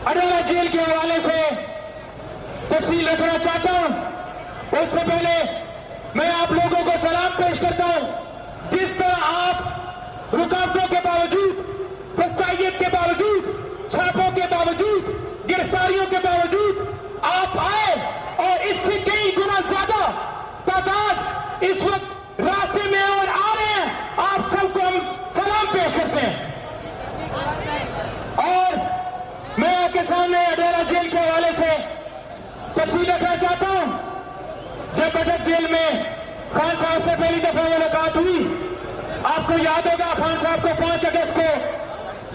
Adiala jail के हवाले से तफसील रखना चाहता हूं। उससे पहले मैं आप लोगों को सलाम पेश करता हूं। जिस तरह आप रुकावटों के बावजूद, फसाइयत के बावजूद, छापों के बावजूद, गिरफ्तारियों के बावजूद आप आए और इससे कई गुना ज्यादा तादाद इस वक्त रास्ते में और आ रहे हैं, आप सबको हम सलाम पेश करते हैं। और मैं आपके सामने अडयाला जेल के हवाले से तफसील रखना चाहता हूं। जब अटक जेल में खान साहब से पहली दफा मुलाकात हुई, आपको याद होगा खान साहब को 5 अगस्त को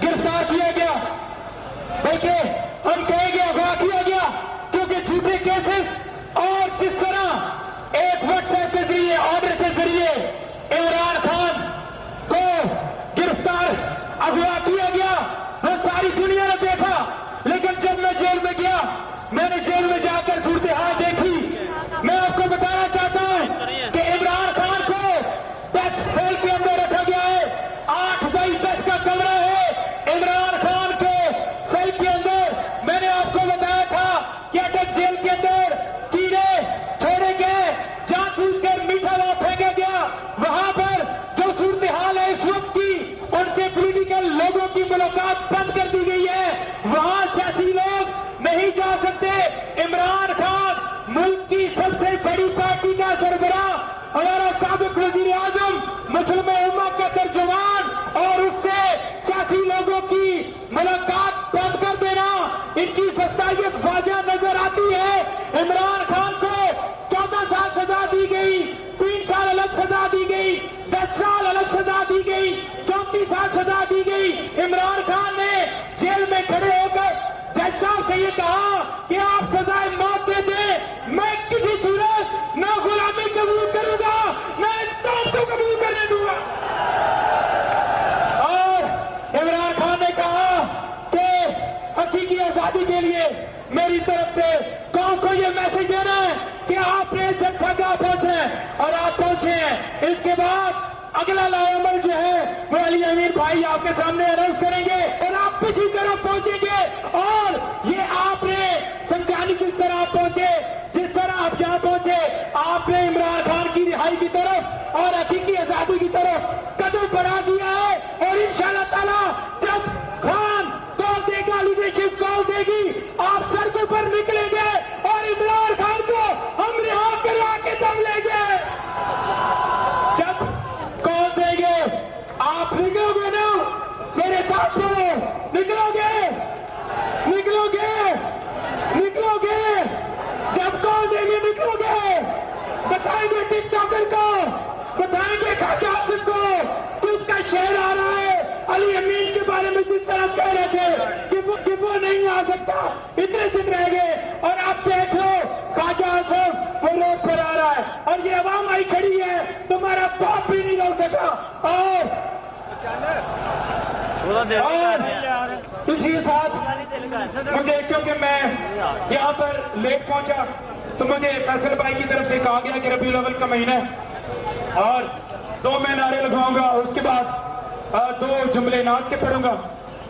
गिरफ्तार किया गया, बल्कि हम कहेंगे अगवा किया गया, क्योंकि झूठे केसेस और जिस तरह एक व्हाट्सएप के जरिए, ऑर्डर के जरिए इमरान खान को गिरफ्तार अगवा किया गया, वो सारी दुनिया ने देखा। लेकिन जब मैं जेल में गया, मैंने जेल में जाकर सूरत हाल देखी। मैं आपको बताना चाहता हूं कि इमरान खान को डेथ सेल के अंदर रखा गया है। 8 बाई 10 का कमरा है इमरान खान के सेल के अंदर। मैंने आपको बताया था कि अटक जेल के अंदर कीड़े छोड़े गए, जानबूझकर मीठा वहां फेंका गया। वहां पर जो सूरत हाल है इस वक्त की, उनसे पॉलिटिकल लोगों की मुलाकात बंद कर दी गई है। वहां सियासी लोग नहीं जा सकते। इमरान खान मुल्क की सबसे बड़ी पार्टी का सरबराह, हमारा साबिक वजीर आजम, मुस्लिम उम्मत का तर्जुमान, और उससे सियासी लोगों की मुलाकात बंद कर देना, इनकी फसाइयत वाज़ेह नजर आती है। इमरान खान को 14 साल सजा दी गई, 3 साल अलग सजा दी गई, 10 साल अलग सजा दी गई, 34 साल सजा दी गई। इमरान खान ने जेल में खड़े होकर जज साहब से ये कहा कि आप सजाए मौत दे दें, मैं किसी सूरत ना गुलामी कबूल करूंगा, ना इस कौम को कबूल करने दूंगा। और इमरान खान ने कहा कि हकीकी आजादी के लिए मेरी तरफ से कौम को ये मैसेज देना है कि आपने इस जगह पहुंचे और आप पहुंचे हैं। इसके बाद अगला लाएअमल जो है वो अली अमीर भाई आपके सामने अनाउंस करेंगे और आप पिछली तरफ पहुंचेंगे। और ये आपने समझाने किस तरह आप पहुंचे, जिस तरह आप यहां पहुंचे, आपने इमरान खान की रिहाई की तरफ और हकीकी आजादी की तरफ कदम बढ़ा दिया है। और इंशाअल्लाह ताला जब खान कॉल देगा, लीडरशिप कॉल देगी, आप सड़कों पर निकलेंगे और इमरान खान को हम रिहा करवा के दम लेंगे। जब कॉल देंगे आप निकलोगे ना, मेरे साथ बोलो, निकलोगे, निकलोगे, निकलोगे। जब कॉल देंगे निकलोगे। बताएंगे टिकटॉकर को, बताएंगे खाका आसिफ को कि उसका शेर आ रहा है अली अमीन के बारे में, जिस तरह कह रहे थे कि वो नहीं आ सकता, इतने दिन रह गए। और आप देख लो खाका आसिफ वो रोड पर आ रहा है और ये अवाम आई खड़ी है, तुम्हारा बाप भी नहीं रोक सका। और इसी के साथ मुझे, क्योंकि मैं यहाँ पर लेट पहुंचा, तो मुझे फैसल भाई की तरफ से कहा गया कि रबीउल अव्वल का महीना है और 2 मैं नारे लगवाऊंगा, उसके बाद 2 जुमले नात के पढ़ूंगा।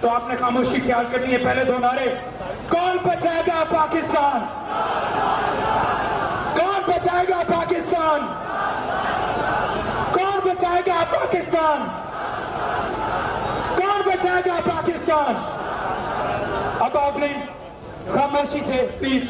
तो आपने खामोशी ख्याल करनी है। पहले 2 नारे। कौन बचाएगा पाकिस्तान, कौन बचाएगा पाकिस्तान, कौन बचाएगा पाकिस्तान, कौन बचाएगा पाकिस्तान। अब आपने खामोशी से प्लीज